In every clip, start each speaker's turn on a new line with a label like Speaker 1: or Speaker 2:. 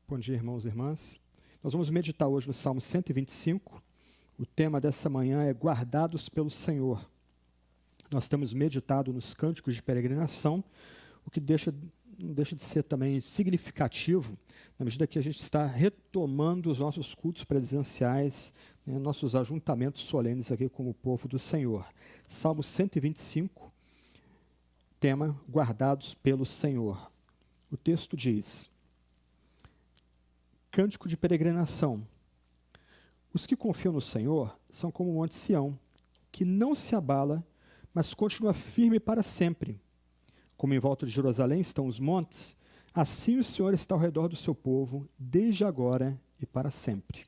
Speaker 1: Bom dia, irmãos e irmãs. Nós vamos meditar hoje no Salmo 125. O tema dessa manhã é Guardados pelo Senhor. Nós temos meditado nos cânticos de peregrinação, o que não deixa de ser também significativo, na medida que a gente está retomando os nossos cultos presenciais, nossos ajuntamentos solenes aqui como o povo do Senhor. Salmo 125, tema Guardados pelo Senhor. O texto diz: Cântico de peregrinação. Os que confiam no Senhor são como o monte Sião, que não se abala, mas continua firme para sempre. Como em volta de Jerusalém estão os montes, assim o Senhor está ao redor do seu povo, desde agora e para sempre.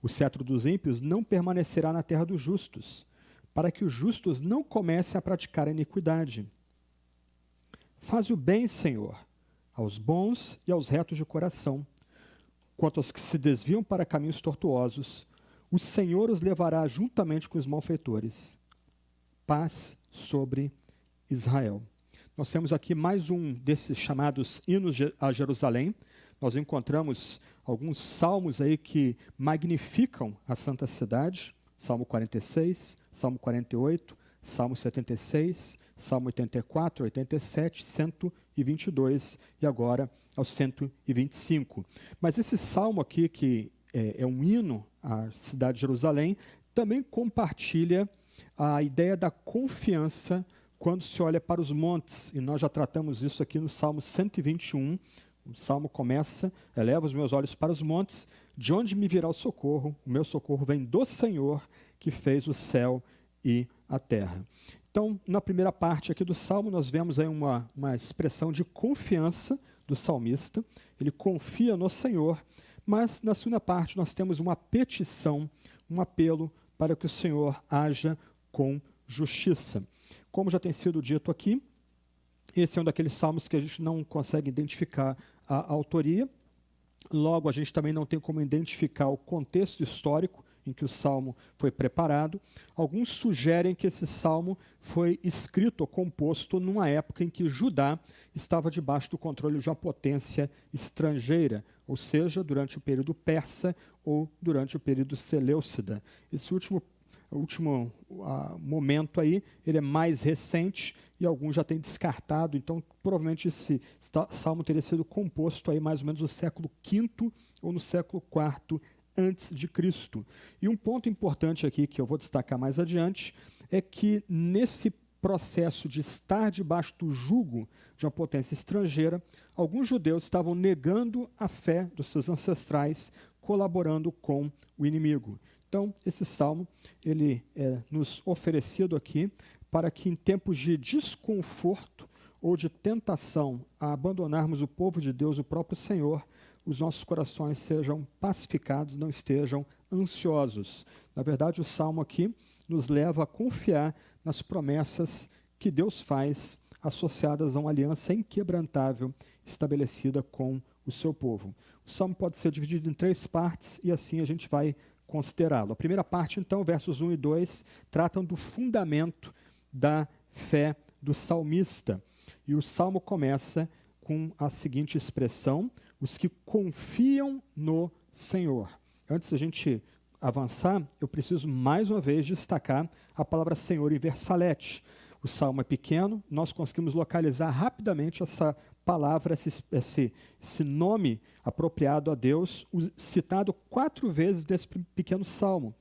Speaker 1: O cetro dos ímpios não permanecerá na terra dos justos, para que os justos não comecem a praticar a iniquidade. Faz o bem, Senhor, aos bons e aos retos de coração. Quanto aos que se desviam para caminhos tortuosos, o Senhor os levará juntamente com os malfeitores. Paz sobre Israel. Nós temos aqui mais um desses chamados hinos a Jerusalém. Nós encontramos alguns salmos aí que magnificam a santa cidade. Salmo 46, Salmo 48, Salmo 76, Salmo 84, 87, 122 e agora ao 125. Mas esse salmo aqui, que é um hino à cidade de Jerusalém, também compartilha a ideia da confiança quando se olha para os montes. E nós já tratamos isso aqui no Salmo 121. O salmo começa: eleva os meus olhos para os montes, de onde me virá o socorro? O meu socorro vem do Senhor, que fez o céu e a terra. Então, na primeira parte aqui do Salmo, nós vemos aí uma expressão de confiança do salmista. Ele confia no Senhor, mas na segunda parte nós temos uma petição, um apelo para que o Senhor haja com justiça. Como já tem sido dito aqui, esse é um daqueles salmos que a gente não consegue identificar a autoria. Logo, a gente também não tem como identificar o contexto histórico em que o salmo foi preparado. Alguns sugerem que esse salmo foi escrito ou composto numa época em que Judá estava debaixo do controle de uma potência estrangeira, ou seja, durante o período persa ou durante o período seleucida. Esse último momento aí, ele é mais recente e alguns já têm descartado, então provavelmente esse salmo teria sido composto aí mais ou menos no século V ou no século IV antes de Cristo. E um ponto importante aqui que eu vou destacar mais adiante é que nesse processo de estar debaixo do jugo de uma potência estrangeira, alguns judeus estavam negando a fé dos seus ancestrais, colaborando com o inimigo. Então, esse salmo, ele é nos oferecido aqui para que em tempos de desconforto ou de tentação a abandonarmos o povo de Deus, o próprio Senhor, os nossos corações sejam pacificados, não estejam ansiosos. Na verdade, o salmo aqui nos leva a confiar nas promessas que Deus faz associadas a uma aliança inquebrantável estabelecida com o seu povo. O salmo pode ser dividido em 3 partes e assim a gente vai considerá-lo. A primeira parte, então, versos 1 e 2, tratam do fundamento da fé do salmista. E o salmo começa com a seguinte expressão: os que confiam no Senhor. Antes da gente avançar, eu preciso mais uma vez destacar a palavra Senhor em versalete. O salmo é pequeno, nós conseguimos localizar rapidamente essa palavra, esse nome apropriado a Deus, citado 4 vezes nesse pequeno salmo.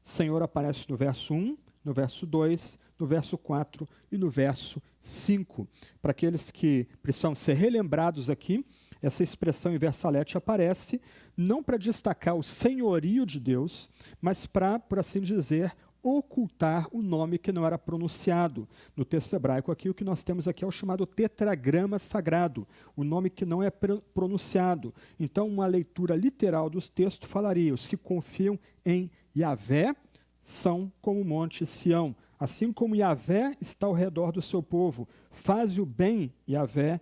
Speaker 1: Senhor aparece no verso 1, no verso 2, no verso 4 e no verso 5. Para aqueles que precisam ser relembrados aqui, essa expressão em versalete aparece não para destacar o senhorio de Deus, mas para, por assim dizer, ocultar o nome que não era pronunciado. No texto hebraico aqui, o que nós temos aqui é o chamado tetragrama sagrado, o nome que não é pronunciado. Então, uma leitura literal dos textos falaria: os que confiam em Yahvé são como o monte Sião. Assim como Yahvé está ao redor do seu povo, faz o bem, Yahvé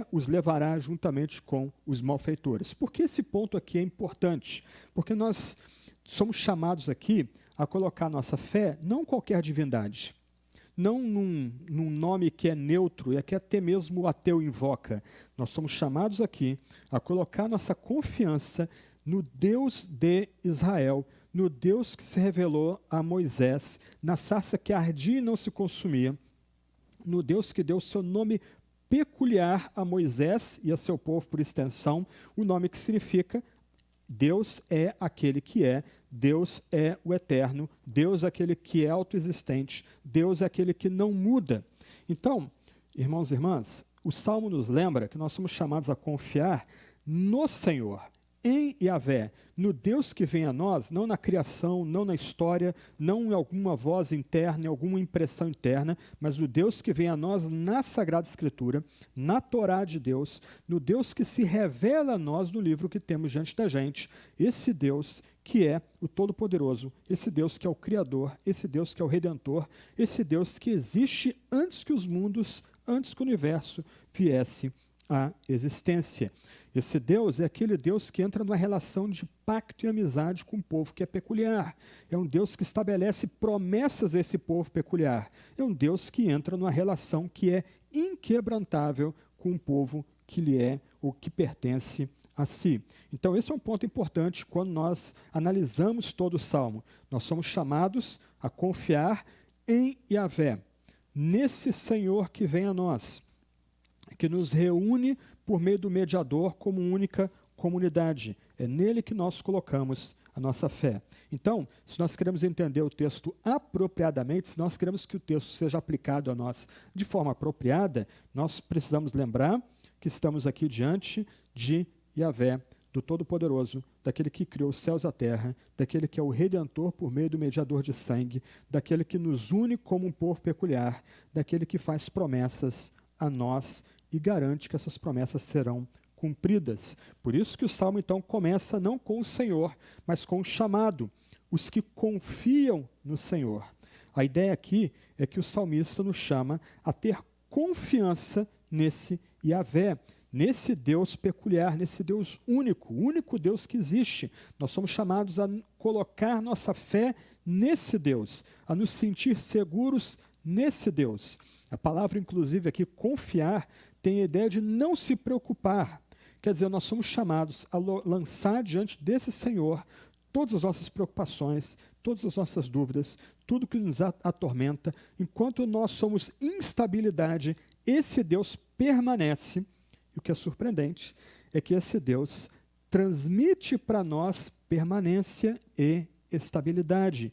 Speaker 1: os levará juntamente com os malfeitores. Por que esse ponto aqui é importante? Porque nós somos chamados aqui a colocar nossa fé não em qualquer divindade. não num nome que é neutro e é que até mesmo o ateu invoca. Nós somos chamados aqui a colocar nossa confiança no Deus de Israel, no Deus que se revelou a Moisés, na sarça que ardia e não se consumia, no Deus que deu seu nome peculiar a Moisés e a seu povo por extensão, o nome que significa Deus é aquele que é, Deus é o eterno, Deus é aquele que é autoexistente, Deus é aquele que não muda. Então, irmãos e irmãs, o Salmo nos lembra que nós somos chamados a confiar no Senhor, em Yahvé, no Deus que vem a nós, não na criação, não na história, não em alguma voz interna, em alguma impressão interna, mas no Deus que vem a nós na Sagrada Escritura, na Torá de Deus, no Deus que se revela a nós no livro que temos diante da gente, esse Deus que é o Todo-Poderoso, esse Deus que é o Criador, esse Deus que é o Redentor, esse Deus que existe antes que os mundos, antes que o universo viesse à existência. Esse Deus é aquele Deus que entra numa relação de pacto e amizade com um povo que é peculiar. É um Deus que estabelece promessas a esse povo peculiar. É um Deus que entra numa relação que é inquebrantável com um povo que lhe é ou que pertence a si. Então, esse é um ponto importante quando nós analisamos todo o Salmo. Nós somos chamados a confiar em Yahvé, nesse Senhor que vem a nós, que nos reúne por meio do mediador como única comunidade. É nele que nós colocamos a nossa fé. Então, se nós queremos entender o texto apropriadamente, se nós queremos que o texto seja aplicado a nós de forma apropriada, nós precisamos lembrar que estamos aqui diante de Yahvé, do Todo-Poderoso, daquele que criou os céus e a terra, daquele que é o Redentor por meio do mediador de sangue, daquele que nos une como um povo peculiar, daquele que faz promessas a nós e garante que essas promessas serão cumpridas. Por isso que o Salmo, então, começa não com o Senhor, mas com o chamado, os que confiam no Senhor. A ideia aqui é que o salmista nos chama a ter confiança nesse Yahvé, nesse Deus peculiar, nesse Deus único, o único Deus que existe. Nós somos chamados a colocar nossa fé nesse Deus, a nos sentir seguros nesse Deus. A palavra, inclusive, aqui, confiar, tem a ideia de não se preocupar. Quer dizer, nós somos chamados a lançar diante desse Senhor todas as nossas preocupações, todas as nossas dúvidas, tudo que nos atormenta. Enquanto nós somos instabilidade, esse Deus permanece. E o que é surpreendente é que esse Deus transmite para nós permanência e estabilidade.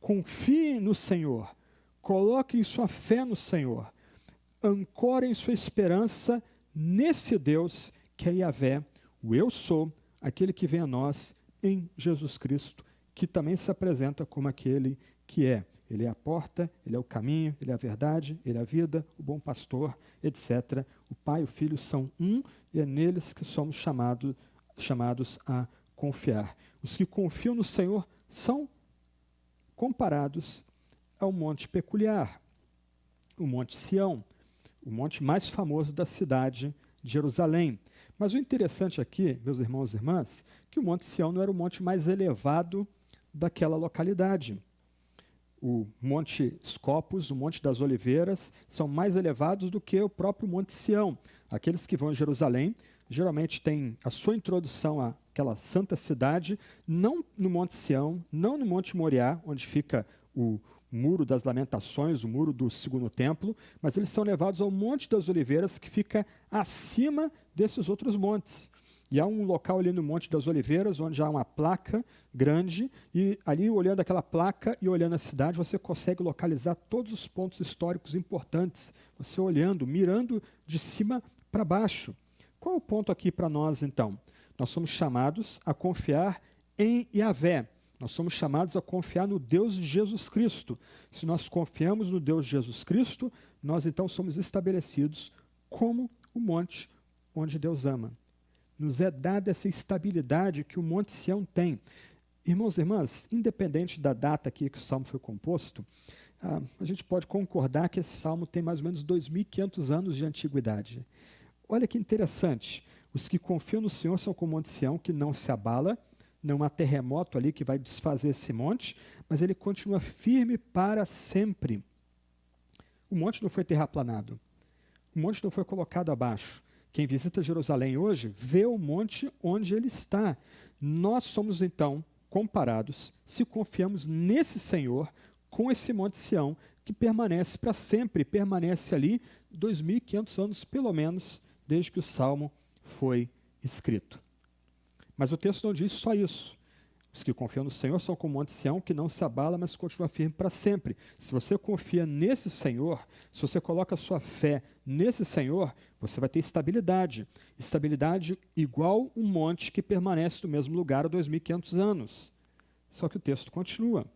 Speaker 1: Confie no Senhor, coloquem sua fé no Senhor, ancorem sua esperança nesse Deus que é Yahvé, o Eu Sou, aquele que vem a nós em Jesus Cristo, que também se apresenta como aquele que é. Ele é a porta, ele é o caminho, ele é a verdade, ele é a vida, o bom pastor, etc. O Pai e o Filho são um e é neles que somos chamados a confiar. Os que confiam no Senhor são comparados ao monte peculiar, o Monte Sião, o monte mais famoso da cidade de Jerusalém. Mas o interessante aqui, meus irmãos e irmãs, que o Monte Sião não era o monte mais elevado daquela localidade. O Monte Scopus, o Monte das Oliveiras, são mais elevados do que o próprio Monte Sião. Aqueles que vão a Jerusalém, geralmente têm a sua introdução àquela santa cidade, não no Monte Sião, não no Monte Moriá, onde fica o Muro das Lamentações, o Muro do Segundo Templo, mas eles são levados ao Monte das Oliveiras, que fica acima desses outros montes. E há um local ali no Monte das Oliveiras, onde há uma placa grande, e ali, olhando aquela placa e olhando a cidade, você consegue localizar todos os pontos históricos importantes. Você olhando, mirando de cima para baixo. Qual é o ponto aqui para nós, então? Nós somos chamados a confiar em Yahvé. Nós somos chamados a confiar no Deus de Jesus Cristo. Se nós confiamos no Deus de Jesus Cristo, nós então somos estabelecidos como o monte onde Deus ama. Nos é dada essa estabilidade que o Monte Sião tem. Irmãos e irmãs, independente da data aqui que o Salmo foi composto, a gente pode concordar que esse Salmo tem mais ou menos 2.500 anos de antiguidade. Olha que interessante, os que confiam no Senhor são como o Monte Sião, que não se abala, não há terremoto ali que vai desfazer esse monte, mas ele continua firme para sempre. O monte não foi terraplanado. O monte não foi colocado abaixo. Quem visita Jerusalém hoje vê o monte onde ele está. Nós somos, então, comparados, se confiamos nesse Senhor, com esse Monte Sião, que permanece para sempre, permanece ali 2.500 anos, pelo menos, desde que o Salmo foi escrito. Mas o texto não diz só isso. Os que confiam no Senhor são como o Monte Sião, que não se abala, mas continua firme para sempre. Se você confia nesse Senhor, se você coloca a sua fé nesse Senhor, você vai ter estabilidade. Estabilidade igual um monte que permanece no mesmo lugar há 2.500 anos. Só que o texto continua.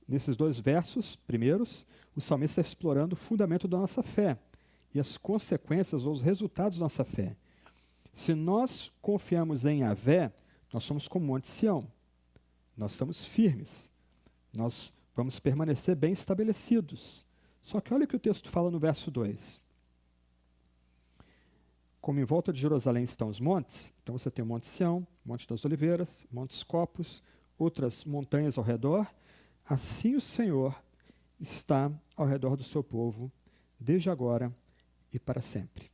Speaker 1: Nesses 2 versos primeiros, o salmista está explorando o fundamento da nossa fé e as consequências ou os resultados da nossa fé. Se nós confiamos em Yahvé, nós somos como o Monte Sião. Nós estamos firmes. Nós vamos permanecer bem estabelecidos. Só que olha o que o texto fala no verso 2. Como em volta de Jerusalém estão os montes, então você tem o Monte Sião, Monte das Oliveiras, Montes Copos, outras montanhas ao redor, assim o Senhor está ao redor do seu povo, desde agora e para sempre.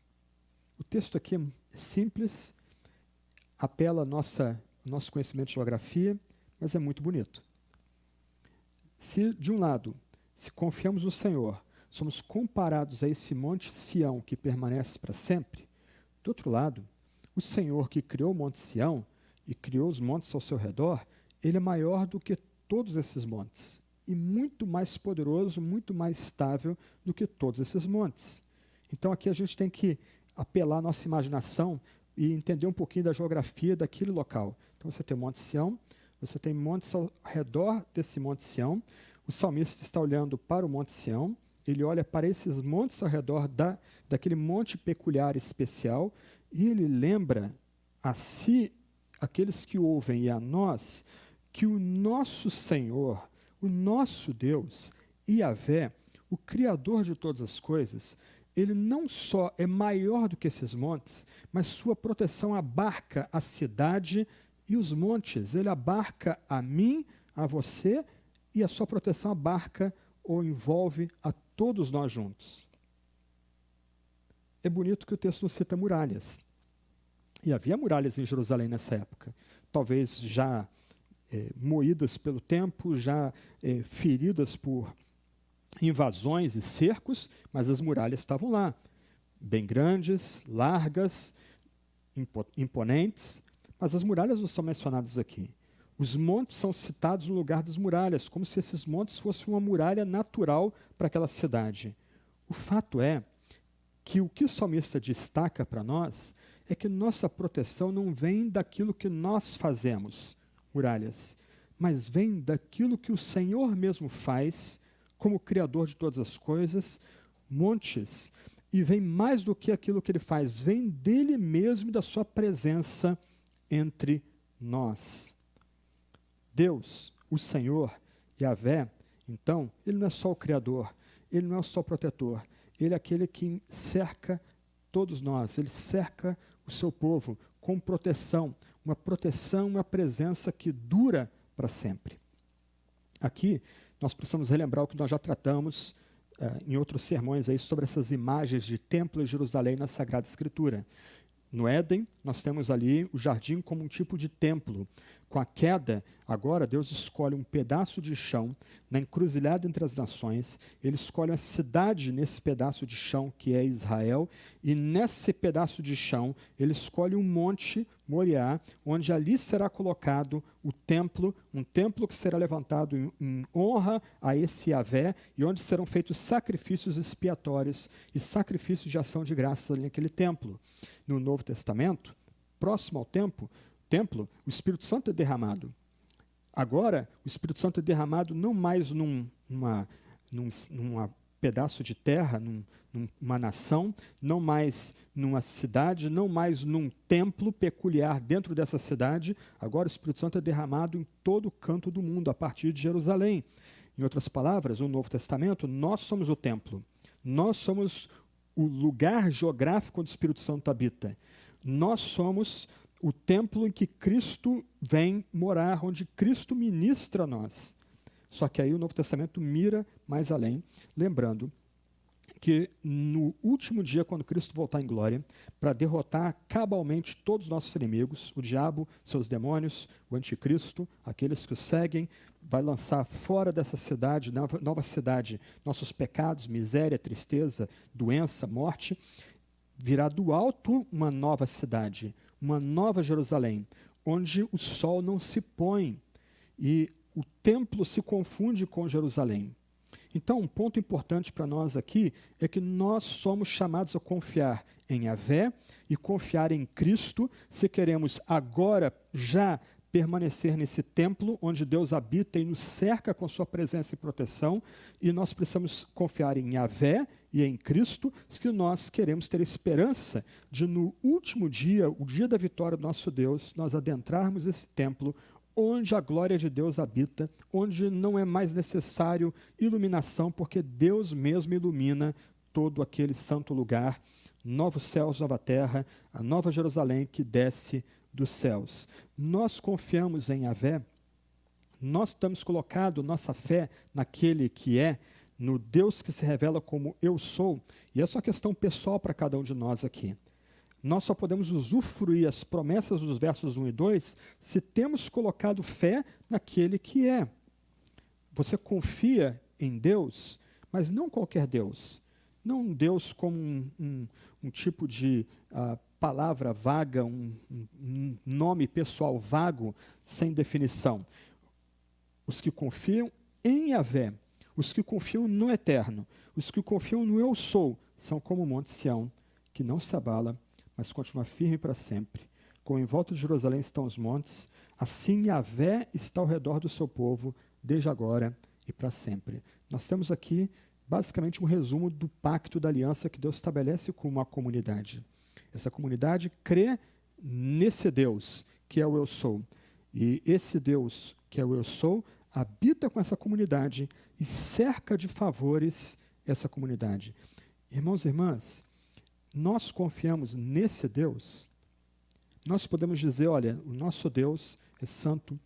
Speaker 1: O texto aqui é simples, apela ao nosso conhecimento de geografia, mas é muito bonito. Se, de um lado, se confiamos no Senhor, somos comparados a esse Monte Sião que permanece para sempre, do outro lado, o Senhor que criou o Monte Sião e criou os montes ao seu redor, ele é maior do que todos esses montes e muito mais poderoso, muito mais estável do que todos esses montes. Então aqui a gente tem que apelar à nossa imaginação e entender um pouquinho da geografia daquele local. Então você tem o Monte Sião, você tem montes ao redor desse Monte Sião, o salmista está olhando para o Monte Sião, ele olha para esses montes ao redor daquele monte peculiar especial e ele lembra a si, aqueles que ouvem e a nós, que o nosso Senhor, o nosso Deus, Yahvé, o Criador de todas as coisas, ele não só é maior do que esses montes, mas sua proteção abarca a cidade e os montes. Ele abarca a mim, a você, e a sua proteção abarca ou envolve a todos nós juntos. É bonito que o texto não cita muralhas. E havia muralhas em Jerusalém nessa época. Talvez já moídas pelo tempo, já feridas por invasões e cercos, mas as muralhas estavam lá, bem grandes, largas, imponentes, mas as muralhas não são mencionadas aqui. Os montes são citados no lugar das muralhas, como se esses montes fossem uma muralha natural para aquela cidade. O fato é que o que o salmista destaca para nós é que nossa proteção não vem daquilo que nós fazemos, muralhas, mas vem daquilo que o Senhor mesmo faz como Criador de todas as coisas, montes, e vem mais do que aquilo que ele faz, vem dele mesmo e da sua presença entre nós. Deus, o Senhor, Yahvé, então, ele não é só o Criador, ele não é só o protetor, ele é aquele que cerca todos nós, ele cerca o seu povo com proteção, uma presença que dura para sempre. Aqui, nós precisamos relembrar o que nós já tratamos em outros sermões aí sobre essas imagens de templo e Jerusalém na Sagrada Escritura. No Éden, nós temos ali o jardim como um tipo de templo. Com a queda, agora Deus escolhe um pedaço de chão na encruzilhada entre as nações. Ele escolhe a cidade nesse pedaço de chão que é Israel. E nesse pedaço de chão, ele escolhe um monte, Moriá, onde ali será colocado o templo, um templo que será levantado em honra a esse Yahvé e onde serão feitos sacrifícios expiatórios e sacrifícios de ação de graças ali naquele templo. No Novo Testamento, próximo ao templo, o Espírito Santo é derramado. Agora, o Espírito Santo é derramado não mais num pedaço de terra, numa nação, não mais numa cidade, não mais num templo peculiar dentro dessa cidade. Agora o Espírito Santo é derramado em todo o canto do mundo, a partir de Jerusalém. Em outras palavras, no Novo Testamento, nós somos o templo. Nós somos o lugar geográfico onde o Espírito Santo habita. Nós somos o templo em que Cristo vem morar, onde Cristo ministra a nós. Só que aí o Novo Testamento mira mais além, lembrando que no último dia, quando Cristo voltar em glória, para derrotar cabalmente todos os nossos inimigos, o diabo, seus demônios, o anticristo, aqueles que o seguem, vai lançar fora dessa cidade, nova cidade, nossos pecados, miséria, tristeza, doença, morte, virá do alto uma nova cidade, uma nova Jerusalém, onde o sol não se põe e o templo se confunde com Jerusalém. Então, um ponto importante para nós aqui é que nós somos chamados a confiar em Yahvé e confiar em Cristo se queremos agora já permanecer nesse templo onde Deus habita e nos cerca com sua presença e proteção, e nós precisamos confiar em Yahvé e em Cristo se nós queremos ter esperança de no último dia, o dia da vitória do nosso Deus, nós adentrarmos esse templo onde a glória de Deus habita, onde não é mais necessário iluminação, porque Deus mesmo ilumina todo aquele santo lugar, novos céus, nova terra, a nova Jerusalém que desce dos céus. Nós confiamos em Yahvé, nós temos colocado nossa fé naquele que é, no Deus que se revela como eu sou, e essa é uma questão pessoal para cada um de nós aqui. Nós só podemos usufruir as promessas dos versos 1 e 2 se temos colocado fé naquele que é. Você confia em Deus, mas não qualquer Deus. Não um Deus como um tipo de palavra vaga, um nome pessoal vago, sem definição. Os que confiam em Yahvé, os que confiam no Eterno, os que confiam no Eu Sou, são como o Monte Sião, que não se abala, mas continua firme para sempre. Como em volta de Jerusalém estão os montes, assim Yahvé está ao redor do seu povo, desde agora e para sempre. Nós temos aqui, basicamente, um resumo do pacto da aliança que Deus estabelece com uma comunidade. Essa comunidade crê nesse Deus, que é o Eu Sou. E esse Deus, que é o Eu Sou, habita com essa comunidade e cerca de favores essa comunidade. Irmãos e irmãs, nós confiamos nesse Deus, nós podemos dizer, olha, o nosso Deus é santo,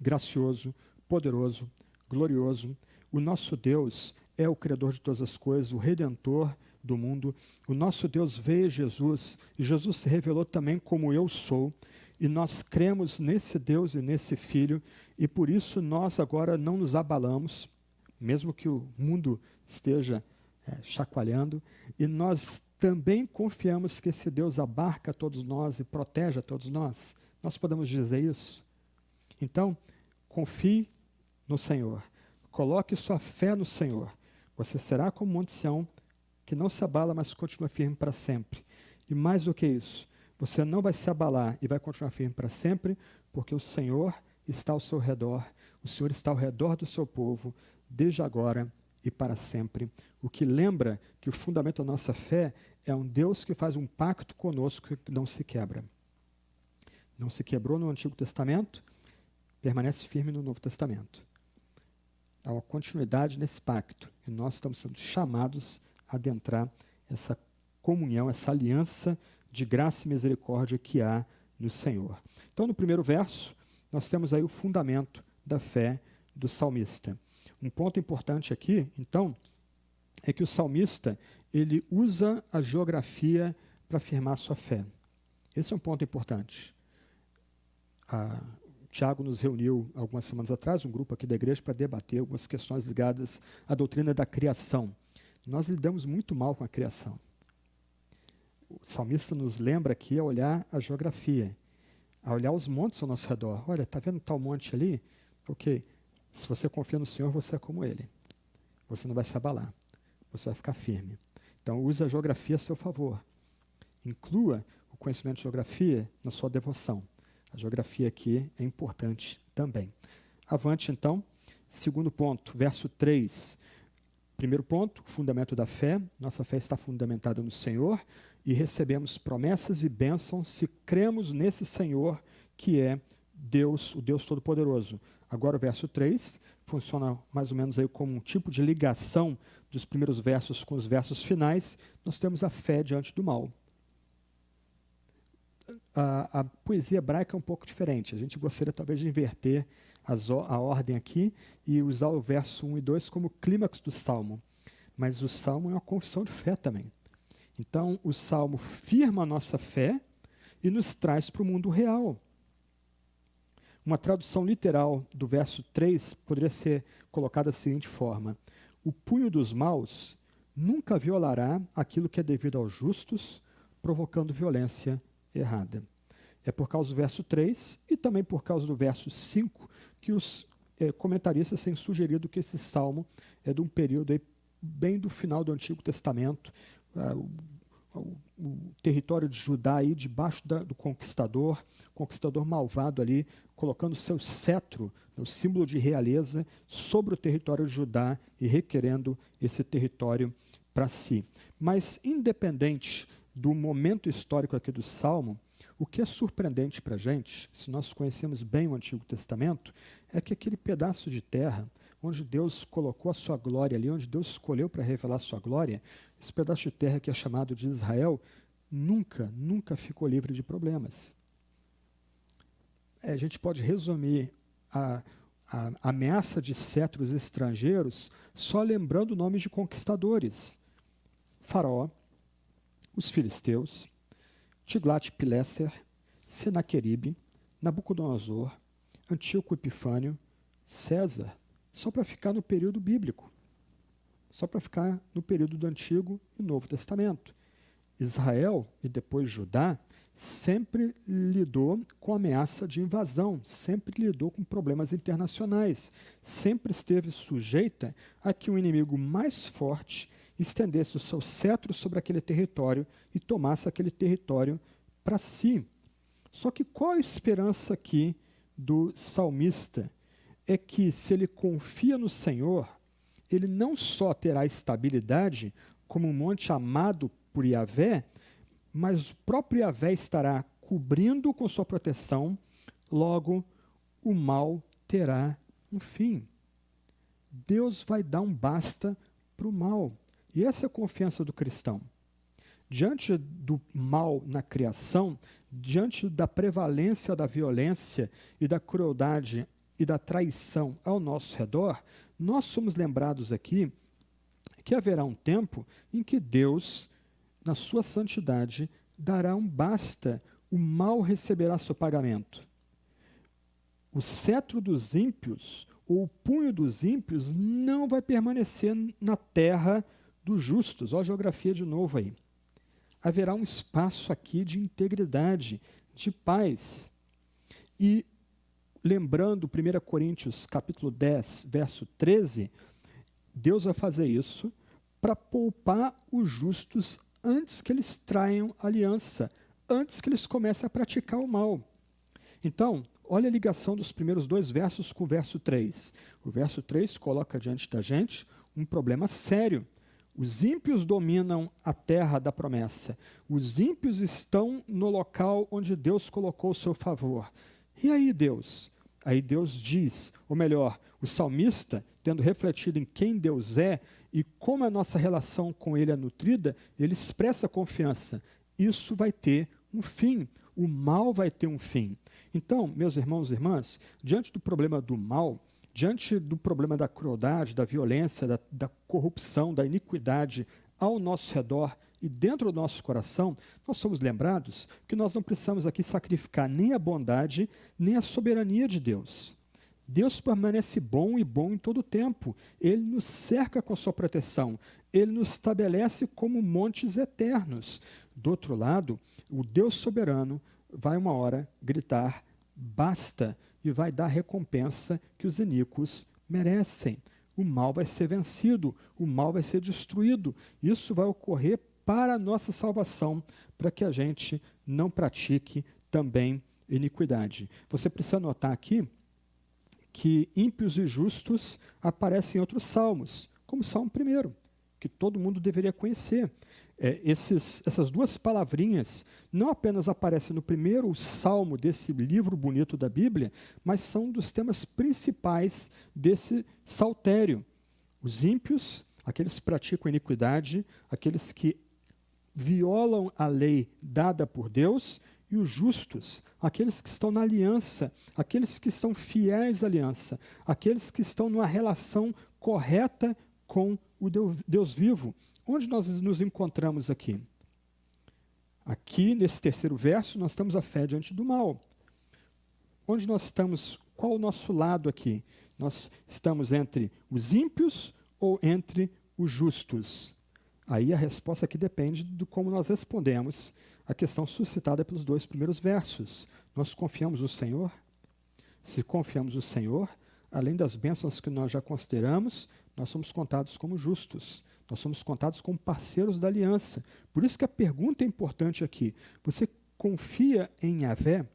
Speaker 1: gracioso, poderoso, glorioso, o nosso Deus é o Criador de todas as coisas, o Redentor do mundo, o nosso Deus veio Jesus, e Jesus se revelou também como eu sou, e nós cremos nesse Deus e nesse Filho, e por isso nós agora não nos abalamos, mesmo que o mundo esteja chacoalhando, e nós também confiamos que esse Deus abarca todos nós e protege a todos nós. Nós podemos dizer isso. Então, confie no Senhor. Coloque sua fé no Senhor. Você será como o Monte Sião, que não se abala, mas continua firme para sempre. E mais do que isso, você não vai se abalar e vai continuar firme para sempre, porque o Senhor está ao seu redor, o Senhor está ao redor do seu povo, desde agora e para sempre. O que lembra que o fundamento da nossa fé é um Deus que faz um pacto conosco que não se quebra. Não se quebrou no Antigo Testamento, permanece firme no Novo Testamento. Há uma continuidade nesse pacto e nós estamos sendo chamados a adentrar essa comunhão, essa aliança de graça e misericórdia que há no Senhor. Então, no primeiro verso, nós temos aí o fundamento da fé do salmista. Um ponto importante aqui, então, é que o salmista, ele usa a geografia para afirmar sua fé. Esse é um ponto importante. Tiago nos reuniu algumas semanas atrás, um grupo aqui da igreja, para debater algumas questões ligadas à doutrina da criação. Nós lidamos muito mal com a criação. O salmista nos lembra aqui a olhar a geografia, a olhar os montes ao nosso redor. Olha, está vendo tal monte ali? Ok. Se você confia no Senhor, você é como Ele. Você não vai se abalar. Você vai ficar firme. Então, use a geografia a seu favor. Inclua o conhecimento de geografia na sua devoção. A geografia aqui é importante também. Avante, então. Segundo ponto, verso 3. Primeiro ponto, fundamento da fé. Nossa fé está fundamentada no Senhor e recebemos promessas e bênçãos se cremos nesse Senhor que é Deus, o Deus Todo-Poderoso. Agora o verso 3 funciona mais ou menos aí como um tipo de ligação dos primeiros versos com os versos finais. Nós temos a fé diante do mal. A poesia hebraica é um pouco diferente. A gente gostaria talvez de inverter a ordem aqui e usar o verso 1 e 2 como clímax do Salmo. Mas o Salmo é uma confissão de fé também. Então, o Salmo firma a nossa fé e nos traz para o mundo real. Uma tradução literal do verso 3 poderia ser colocada da seguinte forma: o punho dos maus nunca violará aquilo que é devido aos justos, provocando violência errada. É por causa do verso 3 e também por causa do verso 5 que os comentaristas têm sugerido que esse salmo é de um período aí, bem do final do Antigo Testamento, o território de Judá aí debaixo do conquistador malvado ali, colocando seu cetro, o símbolo de realeza, sobre o território de Judá e requerendo esse território para si. Mas, independente do momento histórico aqui do Salmo, o que é surpreendente para a gente, se nós conhecemos bem o Antigo Testamento, é que aquele pedaço de terra, onde Deus colocou a sua glória ali, onde Deus escolheu para revelar a sua glória, esse pedaço de terra que é chamado de Israel, nunca ficou livre de problemas. A gente pode resumir a ameaça de cetros estrangeiros só lembrando nomes de conquistadores: Faraó, os filisteus, Tiglat-Pileser, Senaqueribe, Nabucodonosor, Antíoco Epifânio, César, só para ficar no período bíblico, só para ficar no período do Antigo e Novo Testamento. Israel, e depois Judá, sempre lidou com ameaça de invasão, sempre lidou com problemas internacionais, sempre esteve sujeita a que um inimigo mais forte estendesse o seu cetro sobre aquele território e tomasse aquele território para si. Só que qual a esperança aqui do salmista? É que se ele confia no Senhor, ele não só terá estabilidade como um monte amado por Yahvé, mas o próprio Yahvé estará cobrindo com sua proteção, logo o mal terá um fim. Deus vai dar um basta para o mal. E essa é a confiança do cristão. Diante do mal na criação, diante da prevalência da violência e da crueldade e da traição ao nosso redor, nós somos lembrados aqui que haverá um tempo em que Deus, na sua santidade, dará um basta, o mal receberá seu pagamento. O cetro dos ímpios, ou o punho dos ímpios, não vai permanecer na terra dos justos. Olha a geografia de novo aí. Haverá um espaço aqui de integridade, de paz. E, lembrando 1 Coríntios capítulo 10, verso 13, Deus vai fazer isso para poupar os justos antes que eles traiam aliança, antes que eles comecem a praticar o mal. Então, olha a ligação dos primeiros dois versos com o verso 3. O verso 3 coloca diante da gente um problema sério. Os ímpios dominam a terra da promessa. Os ímpios estão no local onde Deus colocou o seu favor. E aí, Deus? Aí Deus diz, ou melhor, o salmista, tendo refletido em quem Deus é e como a nossa relação com Ele é nutrida, ele expressa confiança. Isso vai ter um fim. O mal vai ter um fim. Então, meus irmãos e irmãs, diante do problema do mal, diante do problema da crueldade, da violência, da corrupção, da iniquidade ao nosso redor e dentro do nosso coração, nós somos lembrados que nós não precisamos aqui sacrificar nem a bondade, nem a soberania de Deus. Deus permanece bom e bom em todo o tempo. Ele nos cerca com a sua proteção. Ele nos estabelece como montes eternos. Do outro lado, o Deus soberano vai uma hora gritar, basta, e vai dar a recompensa que os iníquos merecem. O mal vai ser vencido, o mal vai ser destruído. Isso vai ocorrer para a nossa salvação, para que a gente não pratique também iniquidade. Você precisa notar aqui que ímpios e justos aparecem em outros salmos, como o Salmo 1, que todo mundo deveria conhecer. Essas duas palavrinhas não apenas aparecem no primeiro salmo desse livro bonito da Bíblia, mas são um dos temas principais desse saltério. Os ímpios, aqueles que praticam iniquidade, aqueles que violam a lei dada por Deus, e os justos, aqueles que estão na aliança, aqueles que estão fiéis à aliança, aqueles que estão numa relação correta com o Deus vivo. Onde nós nos encontramos aqui? Aqui, nesse terceiro verso, nós temos a fé diante do mal. Onde nós estamos? Qual o nosso lado aqui? Nós estamos entre os ímpios ou entre os justos? Aí a resposta aqui depende de como nós respondemos a questão suscitada pelos 2 primeiros versos. Nós confiamos no Senhor? Se confiamos no Senhor, além das bênçãos que nós já consideramos, nós somos contados como justos. Nós somos contados como parceiros da aliança. Por isso que a pergunta é importante aqui. Você confia em Yahvé?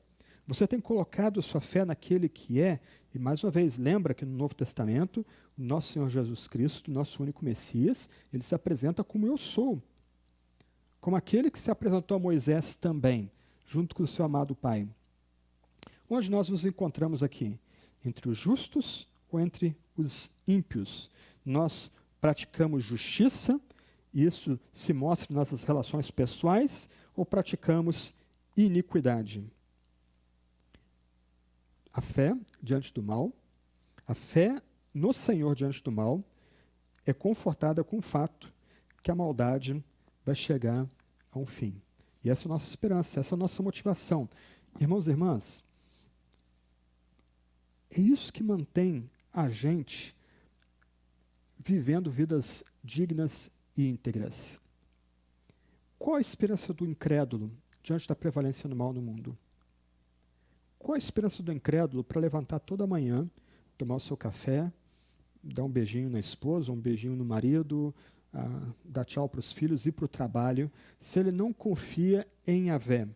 Speaker 1: Você tem colocado sua fé naquele que é? E mais uma vez, lembra que no Novo Testamento, o nosso Senhor Jesus Cristo, nosso único Messias, ele se apresenta como eu sou. Como aquele que se apresentou a Moisés também, junto com o seu amado Pai. Onde nós nos encontramos aqui? Entre os justos ou entre os ímpios? Nós praticamos justiça, e isso se mostra nas nossas relações pessoais, ou praticamos iniquidade? A fé diante do mal, a fé no Senhor diante do mal, é confortada com o fato que a maldade vai chegar a um fim. E essa é a nossa esperança, essa é a nossa motivação. Irmãos e irmãs, é isso que mantém a gente vivendo vidas dignas e íntegras. Qual a esperança do incrédulo diante da prevalência do mal no mundo? Qual a esperança do incrédulo para levantar toda manhã, tomar o seu café, dar um beijinho na esposa, um beijinho no marido, dar tchau para os filhos, ir para o trabalho, se ele não confia em Yahvé?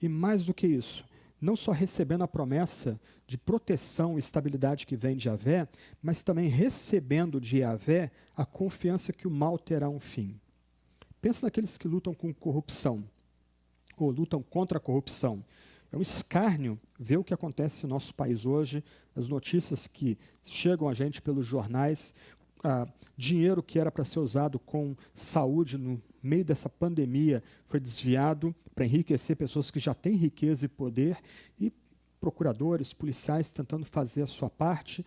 Speaker 1: E mais do que isso, não só recebendo a promessa de proteção e estabilidade que vem de Yahvé, mas também recebendo de Yahvé a confiança que o mal terá um fim. Pensa naqueles que lutam com corrupção, ou lutam contra a corrupção. É um escárnio ver o que acontece no nosso país hoje, as notícias que chegam a gente pelos jornais, dinheiro que era para ser usado com saúde no meio dessa pandemia foi desviado para enriquecer pessoas que já têm riqueza e poder, e procuradores, policiais tentando fazer a sua parte.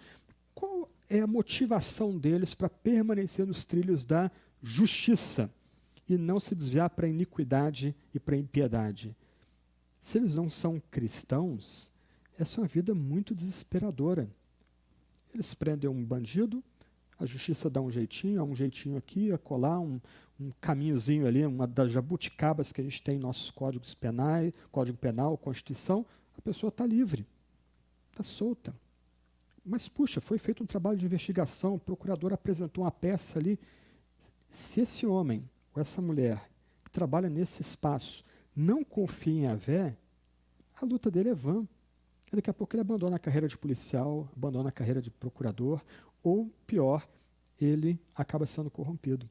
Speaker 1: Qual é a motivação deles para permanecer nos trilhos da justiça e não se desviar para a iniquidade e para a impiedade? Se eles não são cristãos, essa é uma vida muito desesperadora. Eles prendem um bandido, a justiça dá um jeitinho aqui, acolá, um caminhozinho ali, uma das jabuticabas que a gente tem em nossos códigos penais, Código Penal, Constituição, a pessoa está livre, está solta. Mas, puxa, foi feito um trabalho de investigação, o procurador apresentou uma peça ali. Se esse homem ou essa mulher que trabalha nesse espaço não confia em Yahvé, a luta dele é vã. Daqui a pouco ele abandona a carreira de policial, abandona a carreira de procurador, ou, pior, ele acaba sendo corrompido.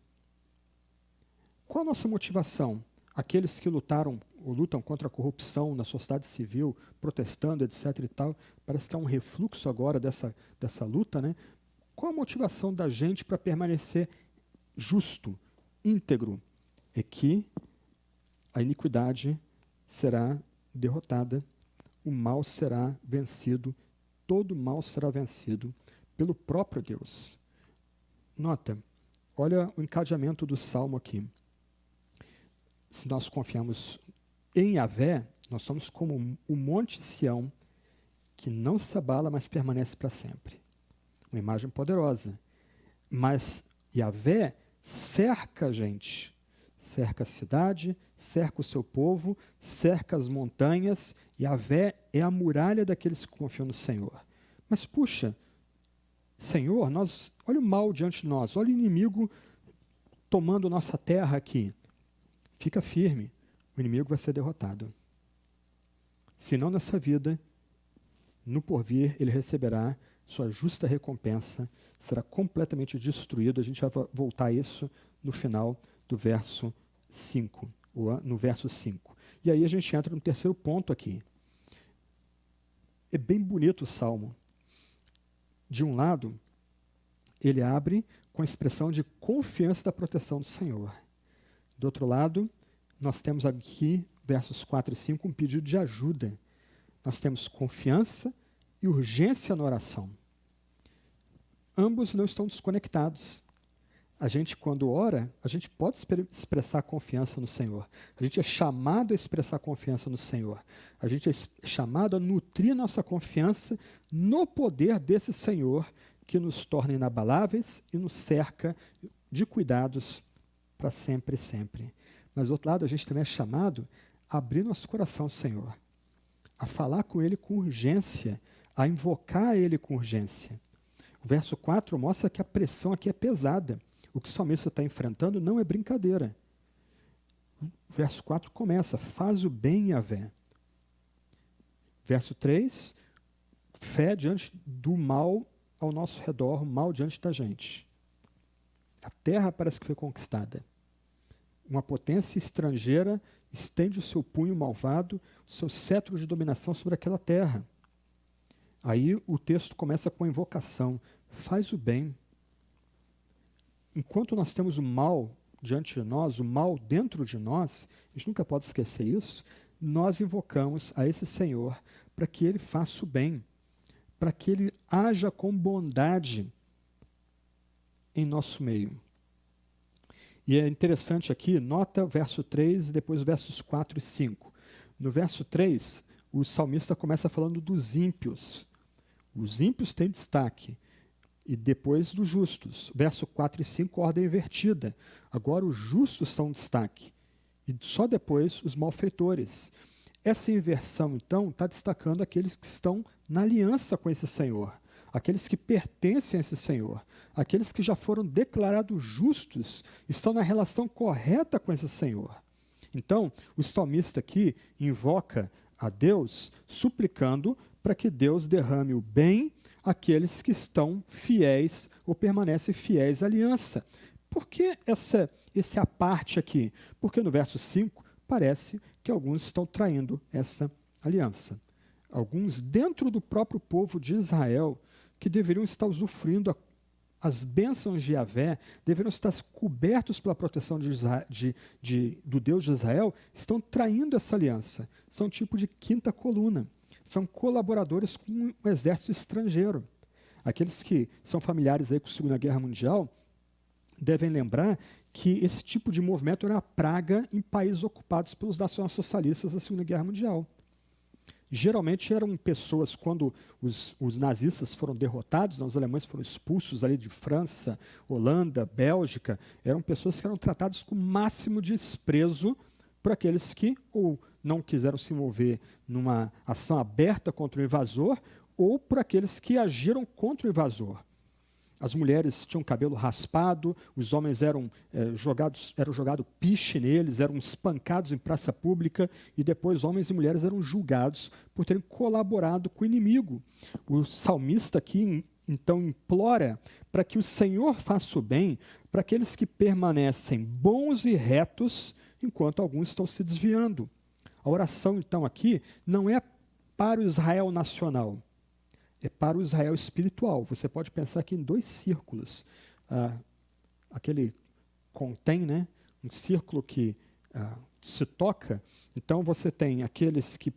Speaker 1: Qual a nossa motivação? Aqueles que lutaram ou lutam contra a corrupção na sociedade civil, protestando, etc. e tal, parece que há um refluxo agora dessa luta, né? Qual a motivação da gente para permanecer justo, íntegro? É que a iniquidade será derrotada, o mal será vencido, todo mal será vencido pelo próprio Deus. Nota, olha o encadeamento do Salmo aqui. Se nós confiamos em Yahvé, nós somos como o monte Sião, que não se abala, mas permanece para sempre. Uma imagem poderosa. Mas Yahvé cerca a gente, cerca a cidade, cerca o seu povo, cerca as montanhas. Yahvé é a muralha daqueles que confiam no Senhor. Mas, puxa, Senhor, olha o mal diante de nós, olha o inimigo tomando nossa terra aqui. Fica firme, o inimigo vai ser derrotado. Se não nessa vida, no porvir ele receberá sua justa recompensa, será completamente destruído. A gente vai voltar a isso no final do verso 5, ou no verso 5. E aí a gente entra no terceiro ponto aqui. É bem bonito o Salmo. De um lado, ele abre com a expressão de confiança da proteção do Senhor. Do outro lado, nós temos aqui versos 4 e 5, um pedido de ajuda. Nós temos confiança e urgência na oração. Ambos não estão desconectados. A gente, quando ora, a gente pode expressar confiança no Senhor. A gente é chamado a expressar confiança no Senhor. A gente é chamado a nutrir nossa confiança no poder desse Senhor que nos torna inabaláveis e nos cerca de cuidados para sempre e sempre. Mas, do outro lado, a gente também é chamado a abrir nosso coração ao Senhor, a falar com Ele com urgência, a invocar Ele com urgência. O verso 4 mostra que a pressão aqui é pesada. O que o salmista está enfrentando não é brincadeira. O verso 4 começa, faz o bem, Yahvé. Verso 3, fé diante do mal ao nosso redor, o mal diante da gente. A terra parece que foi conquistada. Uma potência estrangeira estende o seu punho malvado, o seu cetro de dominação sobre aquela terra. Aí o texto começa com a invocação, faz o bem. Enquanto nós temos o mal diante de nós, o mal dentro de nós, a gente nunca pode esquecer isso, nós invocamos a esse Senhor para que Ele faça o bem, para que Ele haja com bondade em nosso meio. E é interessante aqui, nota o verso 3 e depois os versos 4 e 5. No verso 3, o salmista começa falando dos ímpios. Os ímpios têm destaque. E depois dos justos. Verso 4 e 5, ordem invertida. Agora os justos são destaque. E só depois os malfeitores. Essa inversão, então, está destacando aqueles que estão na aliança com esse Senhor. Aqueles que pertencem a esse Senhor. Aqueles que já foram declarados justos, estão na relação correta com esse Senhor. Então, o salmista aqui invoca a Deus, suplicando para que Deus derrame o bem àqueles que estão fiéis ou permanecem fiéis à aliança. Por que esse aparte aqui? Porque no verso 5 parece que alguns estão traindo essa aliança. Alguns dentro do próprio povo de Israel, que deveriam estar usufruindo as bênçãos de Yahvé, deveriam estar cobertos pela proteção do Deus de Israel, estão traindo essa aliança. São um tipo de quinta coluna. São colaboradores com o exército estrangeiro. Aqueles que são familiares aí com a Segunda Guerra Mundial devem lembrar que esse tipo de movimento era uma praga em países ocupados pelos nacionalsocialistas da Segunda Guerra Mundial. Geralmente eram pessoas, quando os nazistas foram derrotados, os alemães foram expulsos ali de França, Holanda, Bélgica, eram pessoas que eram tratadas com o máximo de desprezo por aqueles que ou não quiseram se envolver numa ação aberta contra o invasor, ou por aqueles que agiram contra o invasor. As mulheres tinham cabelo raspado, os homens eram jogados piche neles, eram espancados em praça pública, e depois homens e mulheres eram julgados por terem colaborado com o inimigo. O salmista aqui, então, implora para que o Senhor faça o bem para aqueles que permanecem bons e retos, enquanto alguns estão se desviando. A oração, então, aqui não é para o Israel nacional, é para o Israel espiritual. Você pode pensar aqui em dois círculos. Aquele contém, né, um círculo que se toca. Então, você tem aqueles que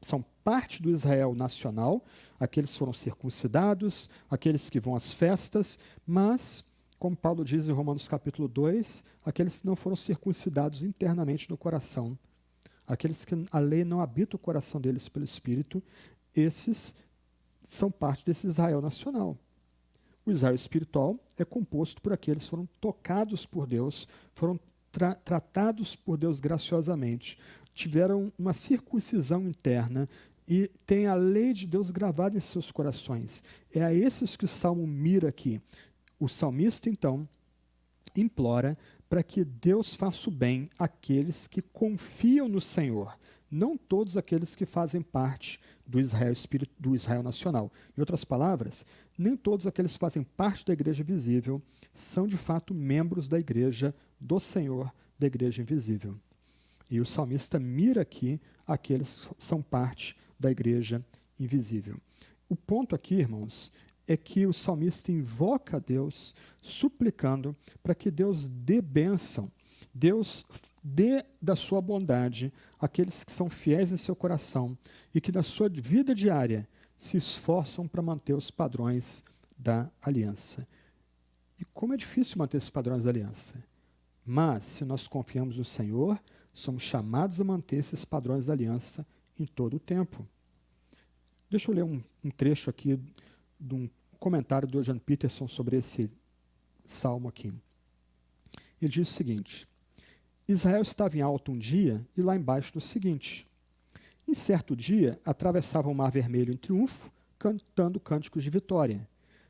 Speaker 1: são parte do Israel nacional, aqueles que foram circuncidados, aqueles que vão às festas, mas, como Paulo diz em Romanos capítulo 2, aqueles que não foram circuncidados internamente no coração. Aqueles que a lei não habita o coração deles pelo Espírito, esses são parte desse Israel nacional. O Israel espiritual é composto por aqueles que foram tocados por Deus, foram tratados por Deus graciosamente, tiveram uma circuncisão interna e têm a lei de Deus gravada em seus corações. É a esses que o Salmo mira aqui. O salmista, então, implora para que Deus faça o bem àqueles que confiam no Senhor, não todos aqueles que fazem parte do Israel nacional. Em outras palavras, nem todos aqueles que fazem parte da igreja visível são de fato membros da igreja do Senhor, da igreja invisível. E o salmista mira aqui aqueles que são parte da igreja invisível. O ponto aqui, irmãos, é que o salmista invoca a Deus, suplicando para que Deus dê bênção. Deus dê da sua bondade àqueles que são fiéis em seu coração e que na sua vida diária se esforçam para manter os padrões da aliança. E como é difícil manter esses padrões da aliança. Mas, se nós confiamos no Senhor, somos chamados a manter esses padrões da aliança em todo o tempo. Deixa eu ler um trecho aqui de um comentário do Eugene Peterson sobre esse salmo aqui. Ele diz o seguinte: Israel estava em alto um dia e lá embaixo no seguinte. Em certo dia, atravessava o Mar Vermelho em triunfo, cantando cânticos de vitória.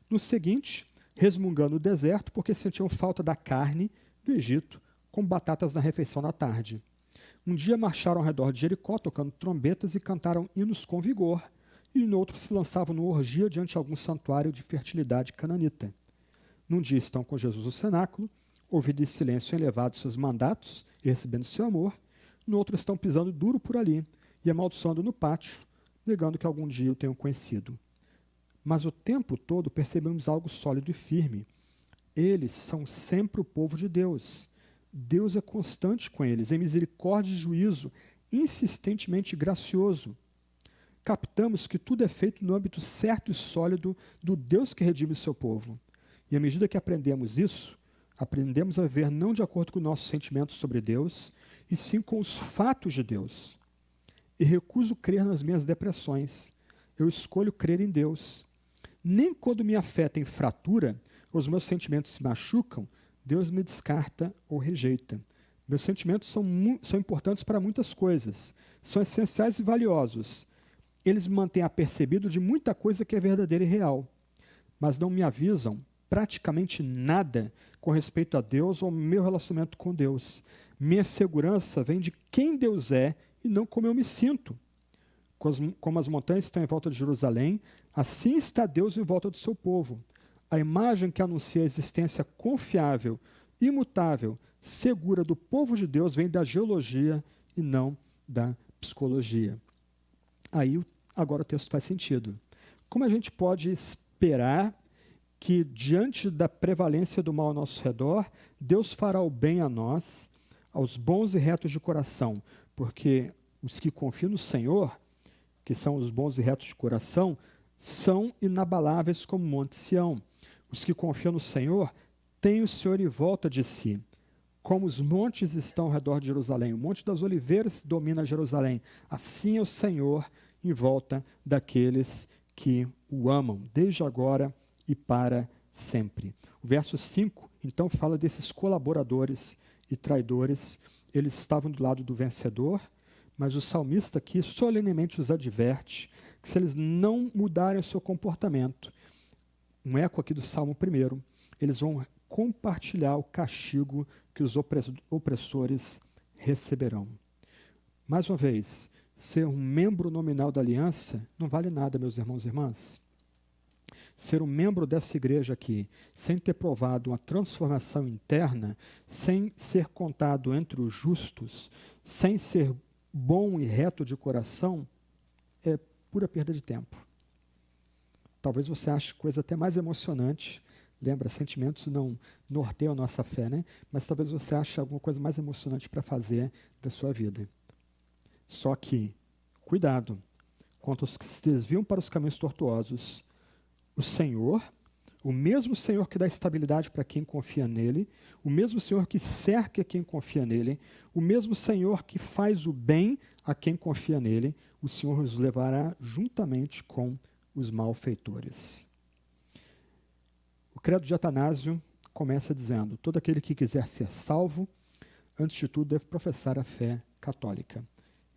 Speaker 1: No seguinte, resmungando no deserto porque sentiam falta da carne do Egito, com batatas na refeição na tarde. Um dia marcharam ao redor de Jericó, tocando trombetas e cantaram hinos com vigor, e no outro se lançavam no orgia diante de algum santuário de fertilidade cananita. Num dia estão com Jesus no cenáculo, ouvindo em silêncio elevado seus mandatos e recebendo seu amor, no outro estão pisando duro por ali e amaldiçoando no pátio, negando que algum dia o tenham conhecido. Mas o tempo todo percebemos algo sólido e firme. Eles são sempre o povo de Deus. Deus é constante com eles, em misericórdia e juízo, insistentemente gracioso. Captamos que tudo é feito no âmbito certo e sólido do Deus que redime o seu povo. E à medida que aprendemos isso, aprendemos a viver não de acordo com nossos sentimentos sobre Deus, e sim com os fatos de Deus. E recuso crer nas minhas depressões. Eu escolho crer em Deus. Nem quando minha fé tem fratura, os meus sentimentos se machucam, Deus me descarta ou rejeita. Meus sentimentos são importantes para muitas coisas, são essenciais e valiosos. Eles me mantêm apercebido de muita coisa que é verdadeira e real, mas não me avisam praticamente nada com respeito a Deus ou ao meu relacionamento com Deus. Minha segurança vem de quem Deus é e não como eu me sinto. Como as montanhas estão em volta de Jerusalém, assim está Deus em volta do seu povo. A imagem que anuncia a existência confiável, imutável, segura do povo de Deus vem da geologia e não da psicologia. Aí, agora o texto faz sentido. Como a gente pode esperar que, diante da prevalência do mal ao nosso redor, Deus fará o bem a nós, aos bons e retos de coração? Porque os que confiam no Senhor, que são os bons e retos de coração, são inabaláveis como o Monte Sião. Os que confiam no Senhor têm o Senhor em volta de si. Como os montes estão ao redor de Jerusalém, o Monte das Oliveiras domina Jerusalém, assim é o Senhor em volta daqueles que o amam, desde agora e para sempre. O verso 5, então, fala desses colaboradores e traidores. Eles estavam do lado do vencedor, mas o salmista aqui solenemente os adverte que se eles não mudarem o seu comportamento, um eco aqui do Salmo 1, eles vão compartilhar o castigo que os opressores receberão. Mais uma vez, ser um membro nominal da aliança não vale nada, meus irmãos e irmãs. Ser um membro dessa igreja aqui, sem ter provado uma transformação interna, sem ser contado entre os justos, sem ser bom e reto de coração, é pura perda de tempo. Talvez você ache coisa até mais emocionante. Lembra, sentimentos não norteiam a nossa fé, né? Mas talvez você ache alguma coisa mais emocionante para fazer da sua vida. Só que, cuidado, quanto aos que se desviam para os caminhos tortuosos, o Senhor, o mesmo Senhor que dá estabilidade para quem confia nele, o mesmo Senhor que cerca quem confia nele, o mesmo Senhor que faz o bem a quem confia nele, o Senhor os levará juntamente com os malfeitores. O credo de Atanásio começa dizendo: todo aquele que quiser ser salvo, antes de tudo deve professar a fé católica.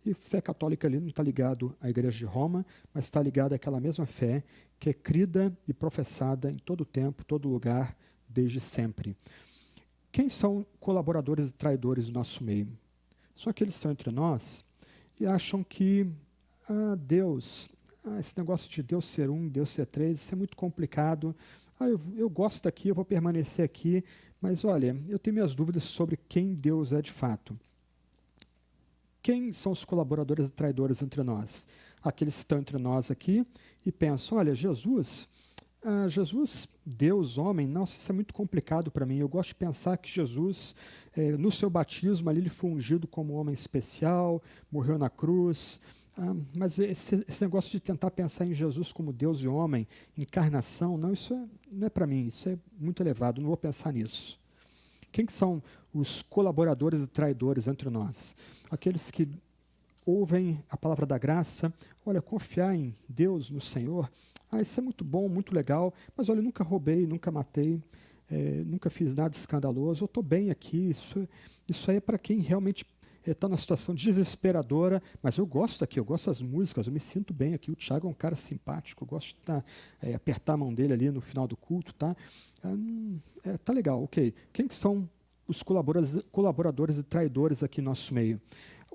Speaker 1: E fé católica ali não está ligado à Igreja de Roma, mas está ligado àquela mesma fé que é crida e professada em todo tempo, todo lugar, desde sempre. Quem são colaboradores e traidores do nosso meio? São aqueles que estão entre nós e acham que Deus, esse negócio de Deus ser um, Deus ser três, isso é muito complicado. Eu gosto daqui, eu vou permanecer aqui, mas olha, eu tenho minhas dúvidas sobre quem Deus é de fato. Quem são os colaboradores e traidores entre nós? Aqueles que estão entre nós aqui e pensam, olha, Jesus, Jesus, Deus, homem, nossa, isso é muito complicado para mim. Eu gosto de pensar que Jesus, no seu batismo, ali ele foi ungido como homem especial, morreu na cruz. Mas esse negócio de tentar pensar em Jesus como Deus e homem, encarnação, não, não é para mim, isso é muito elevado, não vou pensar nisso. Quem que são os colaboradores e traidores entre nós? Aqueles que ouvem a palavra da graça, olha, confiar em Deus, no Senhor, isso é muito bom, muito legal, mas olha, eu nunca roubei, nunca matei, nunca fiz nada escandaloso, eu estou bem aqui, isso aí é para quem realmente está numa situação desesperadora, mas eu gosto aqui, eu gosto das músicas, eu me sinto bem aqui, o Thiago é um cara simpático, eu gosto de apertar a mão dele ali no final do culto, tá? Tá legal, ok. Quem que são os colaboradores e traidores aqui no nosso meio?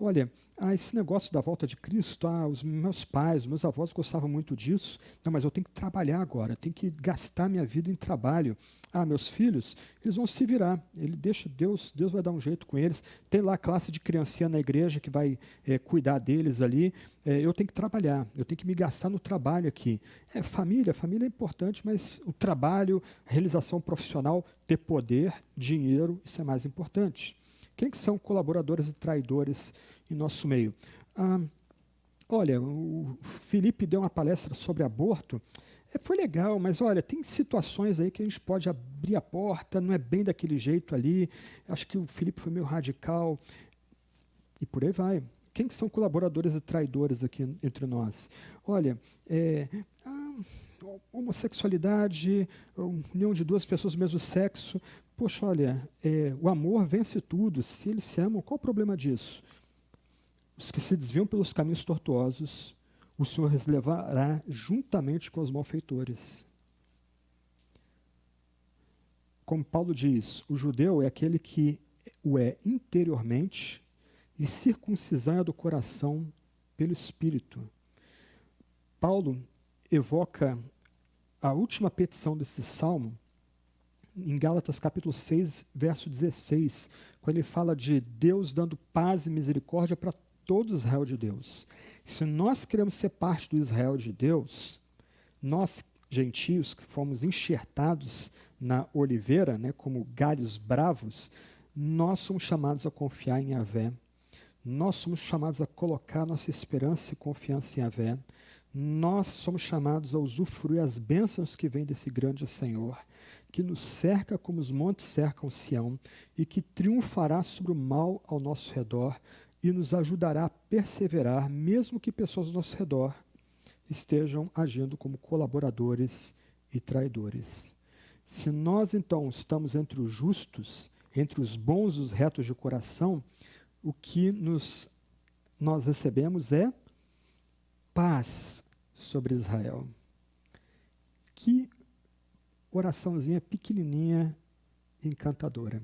Speaker 1: Olha, esse negócio da volta de Cristo, os meus pais, os meus avós gostavam muito disso. Não, mas eu tenho que trabalhar agora, eu tenho que gastar minha vida em trabalho. Meus filhos, eles vão se virar. Ele deixa Deus vai dar um jeito com eles. Tem lá a classe de criancinha na igreja que vai cuidar deles ali. Eu tenho que trabalhar, eu tenho que me gastar no trabalho aqui. Família é importante, mas o trabalho, a realização profissional, ter poder, dinheiro, isso é mais importante. Quem que são colaboradores e traidores em nosso meio? Olha, o Felipe deu uma palestra sobre aborto, foi legal, mas olha, tem situações aí que a gente pode abrir a porta, não é bem daquele jeito ali, acho que o Felipe foi meio radical, e por aí vai. Quem que são colaboradores e traidores aqui entre nós? Olha, homossexualidade, união de duas pessoas do mesmo sexo, poxa, olha, o amor vence tudo, se eles se amam, qual o problema disso? Os que se desviam pelos caminhos tortuosos, o Senhor os levará juntamente com os malfeitores. Como Paulo diz, o judeu é aquele que o é interiormente, e circuncisão é do coração pelo Espírito. Paulo evoca a última petição desse salmo, em Gálatas capítulo 6, verso 16, quando ele fala de Deus dando paz e misericórdia para todo Israel de Deus. Se nós queremos ser parte do Israel de Deus, nós, gentios, que fomos enxertados na oliveira, como galhos bravos, nós somos chamados a confiar em Yahvé. Nós somos chamados a colocar nossa esperança e confiança em Yahvé. Nós somos chamados a usufruir as bênçãos que vêm desse grande Senhor, que nos cerca como os montes cercam Sião e que triunfará sobre o mal ao nosso redor e nos ajudará a perseverar, mesmo que pessoas ao nosso redor estejam agindo como colaboradores e traidores. Se nós, então, estamos entre os justos, entre os bons e os retos de coração, o que nós recebemos é paz sobre Israel. Que oraçãozinha pequenininha e encantadora.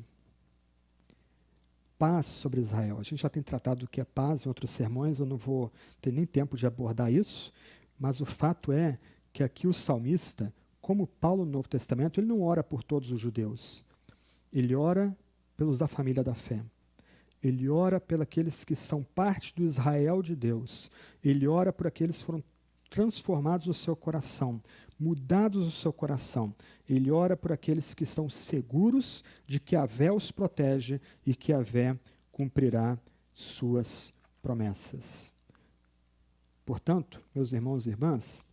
Speaker 1: Paz sobre Israel. A gente já tem tratado do que é paz em outros sermões, eu não vou ter nem tempo de abordar isso, mas o fato é que aqui o salmista, como Paulo no Novo Testamento, ele não ora por todos os judeus. Ele ora pelos da família da fé. Ele ora pelos que são parte do Israel de Deus. Ele ora por aqueles que foram transformados no seu coração, mudados no seu coração. Ele ora por aqueles que estão seguros de que Yahvé os protege e que Yahvé cumprirá suas promessas. Portanto, meus irmãos e irmãs,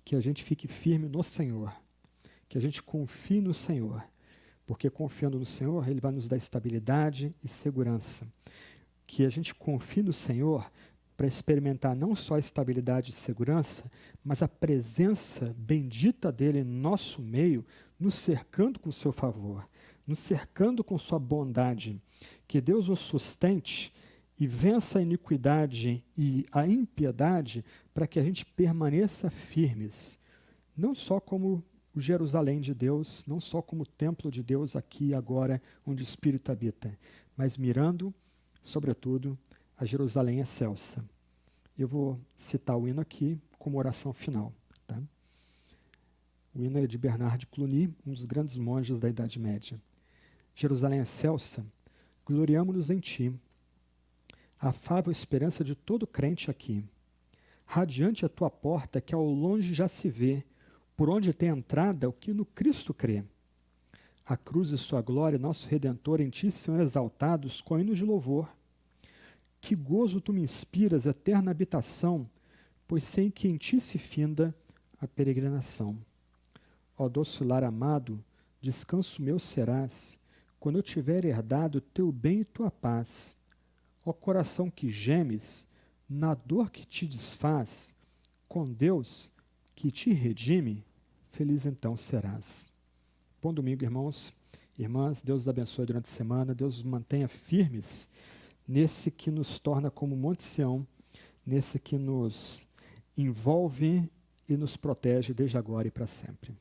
Speaker 1: que a gente fique firme no Senhor, que a gente confie no Senhor, porque confiando no Senhor, Ele vai nos dar estabilidade e segurança. Que a gente confie no Senhor para experimentar não só a estabilidade e segurança, mas a presença bendita dEle em nosso meio, nos cercando com o seu favor, nos cercando com sua bondade. Que Deus nos sustente e vença a iniquidade e a impiedade para que a gente permaneça firmes, não só como o Jerusalém de Deus, não só como o templo de Deus aqui e agora, onde o Espírito habita, mas mirando, sobretudo, a Jerusalém excelsa. Eu vou citar o hino aqui como oração final. Tá? O hino é de Bernard de Cluny, um dos grandes monges da Idade Média. Jerusalém excelsa, gloriamo-nos em ti, afável esperança de todo crente aqui. Radiante a tua porta que ao longe já se vê, por onde tem entrada o que no Cristo crê. A cruz e sua glória, nosso Redentor, em ti são exaltados com hinos de louvor. Que gozo tu me inspiras, eterna habitação, pois sei que em ti se finda a peregrinação. Ó doce lar amado, descanso meu serás, quando eu tiver herdado teu bem e tua paz. Ó coração que gemes, na dor que te desfaz, com Deus que te redime, feliz então serás. Bom domingo, irmãos e irmãs. Deus os abençoe durante a semana. Deus os mantenha firmes nesse que nos torna como Monte Sião, nesse que nos envolve e nos protege desde agora e para sempre.